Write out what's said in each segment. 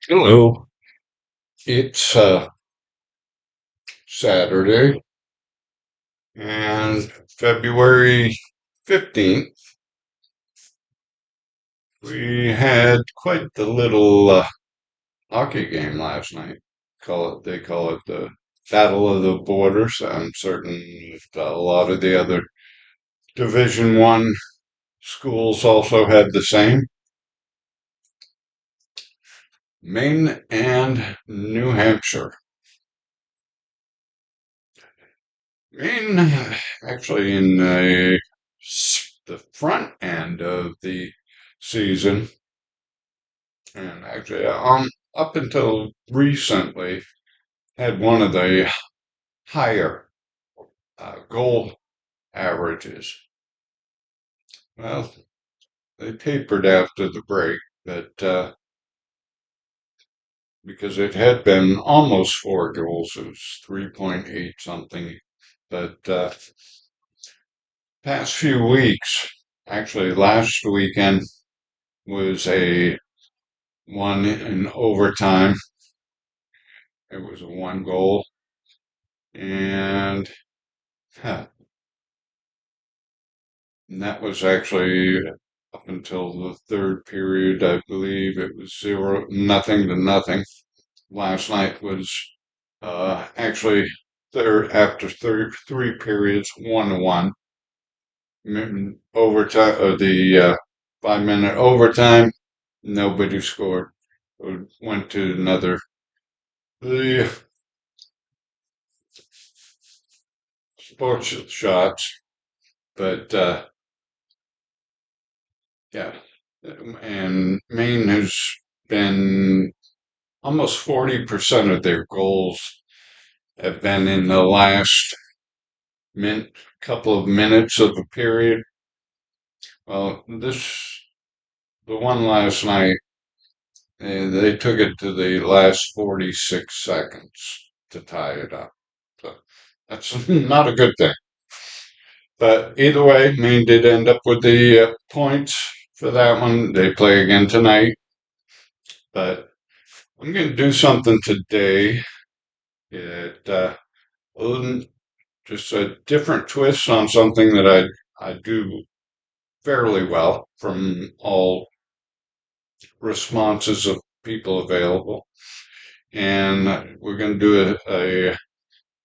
Hello. It's Saturday and February 15th. We had quite the little hockey game last night. They call it the Battle of the Borders. I'm certain a lot of the other Division One schools also had the same. Maine and New Hampshire. Maine actually in the front end of the season. And actually, up until recently, had one of the higher goal averages. Well, they tapered after the break, but because it had been almost 4 goals, it was 3.8 something. But past few weeks, actually last weekend was a one in overtime. It was a 1 goal, and huh, and that was actually up until the third period. I believe it was 0-0 to nothing. Last night was actually third after three periods, 1-1. Overtime, the 5 minute overtime, nobody scored. It went to another the sports shots, but yeah, and Maine has been almost 40% of their goals have been in the last couple of minutes of a period. Well, the one last night, they took it to the last 46 seconds to tie it up. So that's not a good thing. But either way, Maine did end up with the points for that one. They play again tonight. But I'm going to do something today. It just a different twist on something that I do fairly well from all responses of people available. And we're going to do a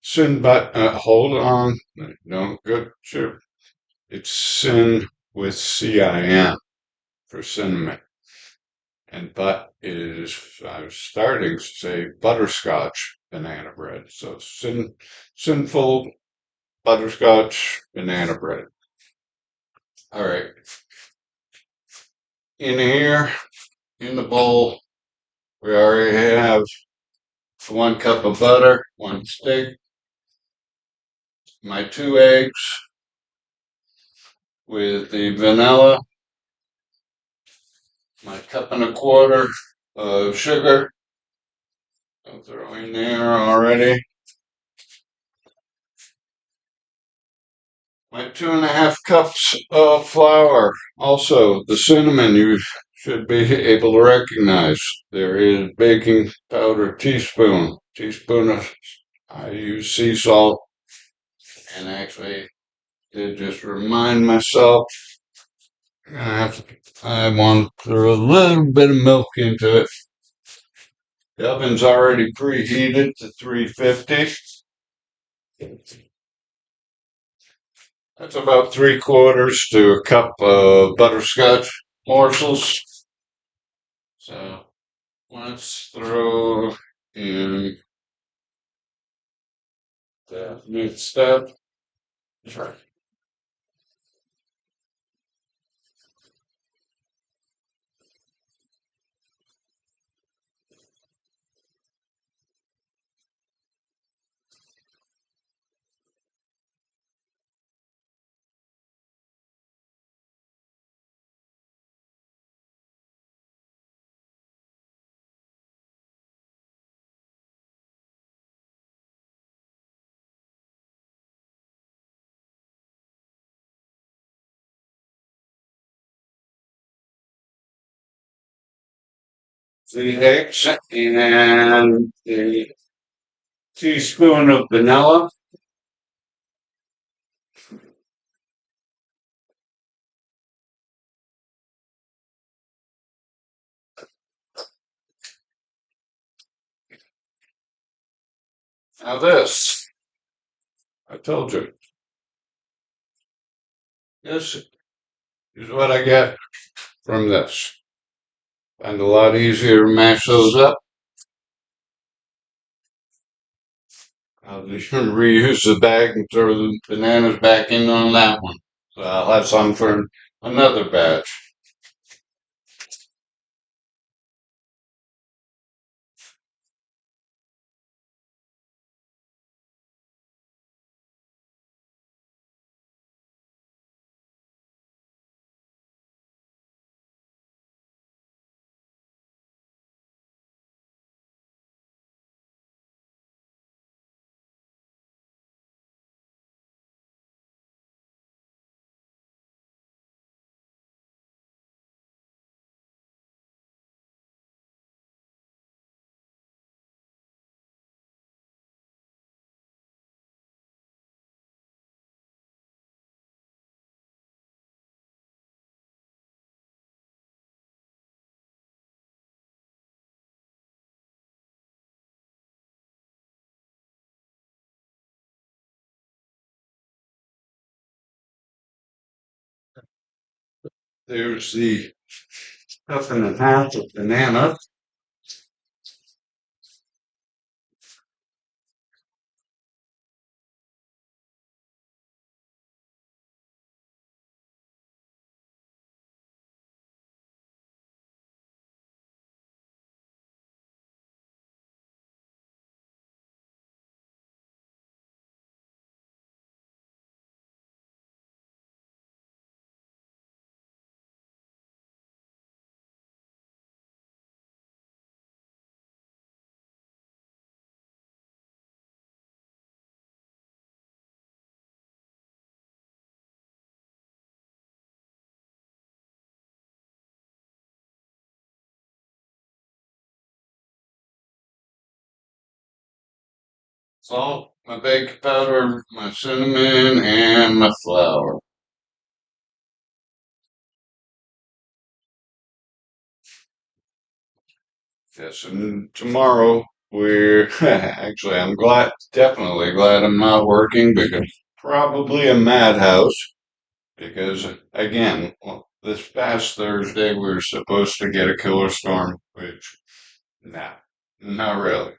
sin, but hold on, don't go, sure. It's sin with CIN for cinnamon. And but is, I was starting to say butterscotch banana bread. So sinful butterscotch banana bread. All right. In here, in the bowl, we already have 1 cup of butter, 1 stick, my 2 eggs with the vanilla, my 1.25 cups of sugar. I'll throw in there already. My 2.5 cups of flour. Also, the cinnamon you should be able to recognize. There is baking powder teaspoon of, I use sea salt, and actually did just remind myself I want to throw a little bit of milk into it. The oven's already preheated to 350. That's about 3/4 to a cup of butterscotch morsels. So let's throw in the next step. the eggs and a teaspoon of vanilla. Now this, I told you, this is what I get from this. Find a lot easier to mash those up. I'll just reuse the bag and throw the bananas back in on that one. So I'll have some for another batch. There's the cup and a half of banana. Salt, my baking powder, my cinnamon, and my flour. Yes, and tomorrow we're actually, I'm glad, definitely glad I'm not working because probably a madhouse. Because again, well, this past Thursday we were supposed to get a killer storm, which, nah, not really.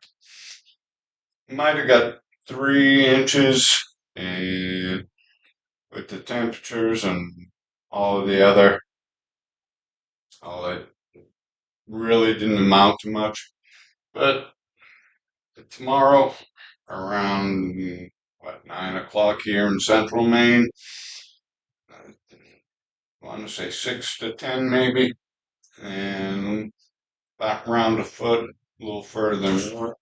Might have got 3 inches, and with the temperatures and all of the other, all it really didn't amount to much. But tomorrow, around what 9 o'clock here in central Maine, I want to say 6 to 10 maybe, and back around a foot, a little further north.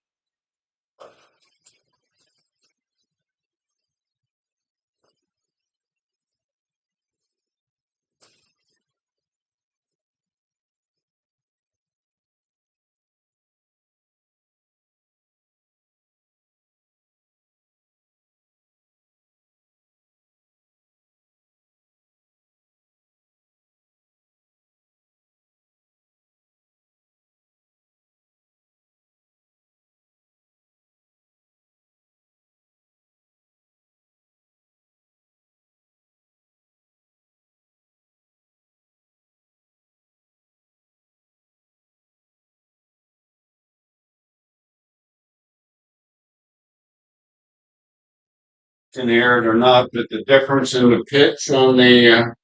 Can hear it or not, but the difference in the pitch on the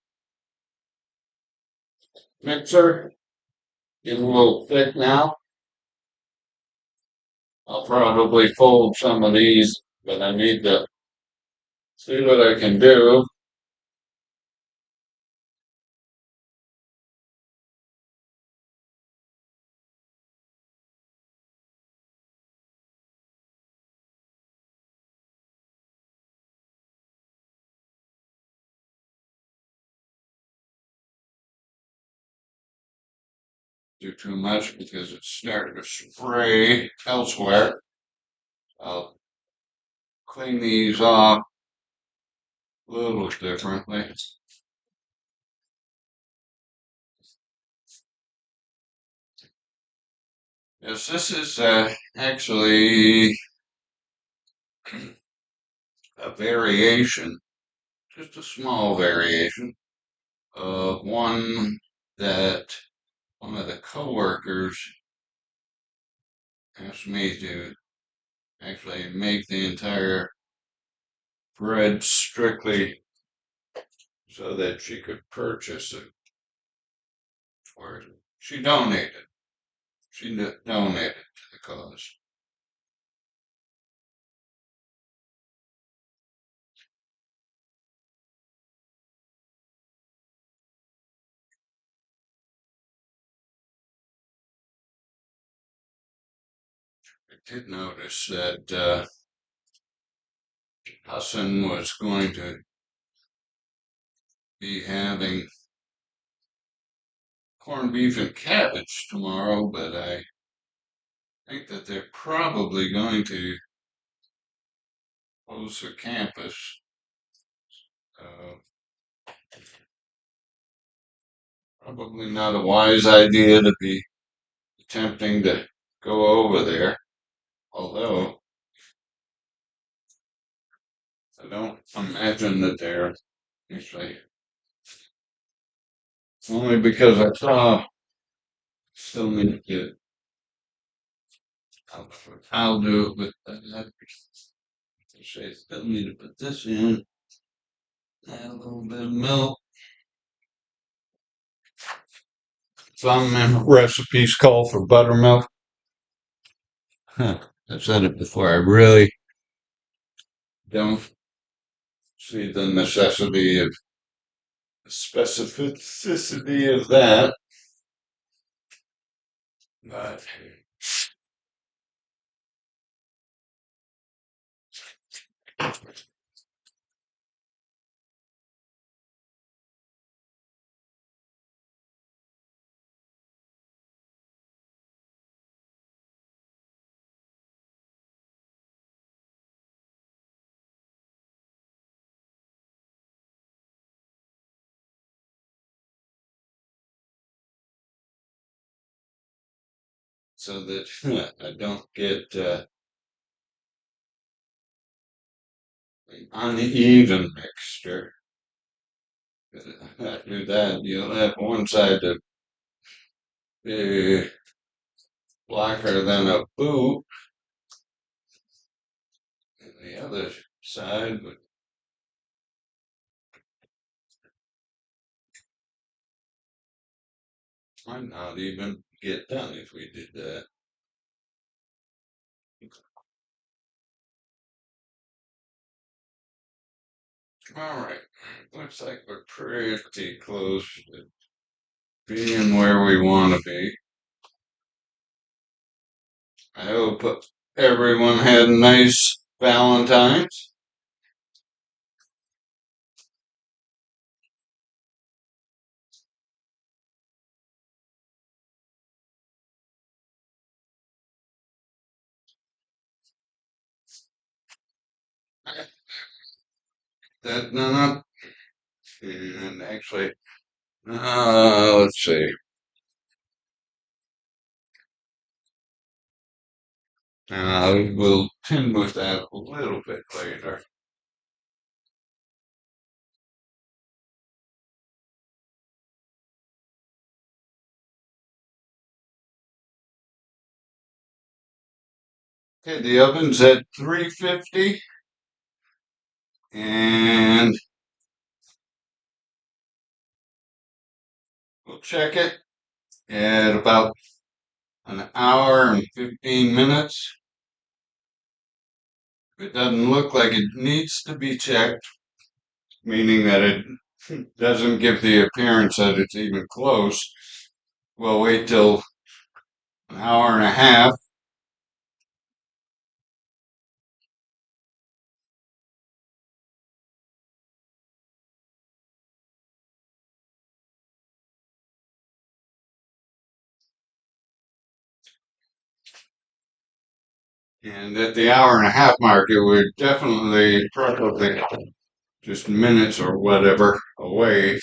mixer is a little thick now. I'll probably fold some of these, but I need to see what I can do. do too much because it's starting to spray elsewhere. I'll clean these off a little differently. Yes, this is actually a variation, just a small variation of one that one of the coworkers asked me to actually make the entire bread strictly so that she could purchase it. Or she donated. She donated to the cause. I did notice that Hassan was going to be having corned beef and cabbage tomorrow, but I think that they're probably going to close the campus. Uh, Probably not a wise idea to be attempting to go over there, although I don't imagine that they're actually only because I saw still need to get I'll do it with that. Say still need to put this in. Add a little bit of milk. Some recipes call for buttermilk. Huh. I've said it before. I really don't see the necessity of specificity of that. But so that I don't get an uneven mixture. Do that, you'll have one side to be blacker than a boot, and the other side would might not even get done if we did that. All right, looks like we're pretty close to being where we want to be. I hope everyone had a nice Valentine's. That none up, and actually, let's see. We'll tend with that a little bit later. Okay, the oven's at 350, and we'll check it at about an hour and 15 minutes. If it doesn't look like it needs to be checked, meaning that it doesn't give the appearance that it's even close, we'll wait till an hour and a half. And at the hour and a half mark, it would definitely probably just minutes or whatever away.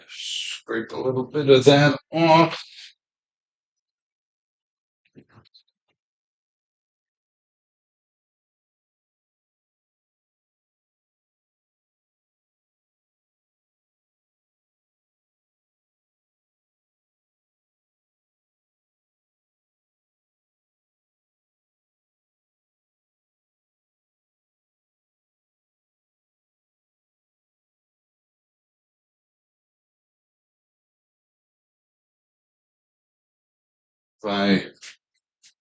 Scrape a little bit of that off. I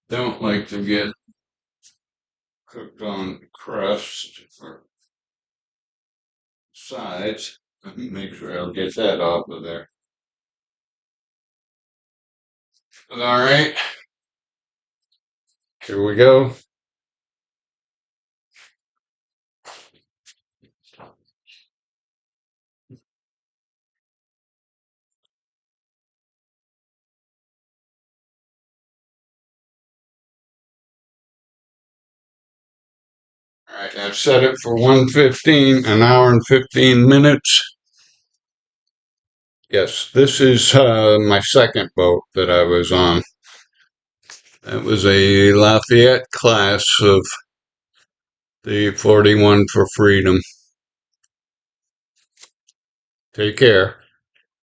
don't like to get cooked on crust or sides. Make sure I'll get that off of there. All right, here we go. All right, I've set it for 1:15, an hour and 15 minutes. Yes, this is my second boat that I was on. That was a Lafayette class of the 41 for Freedom. Take care.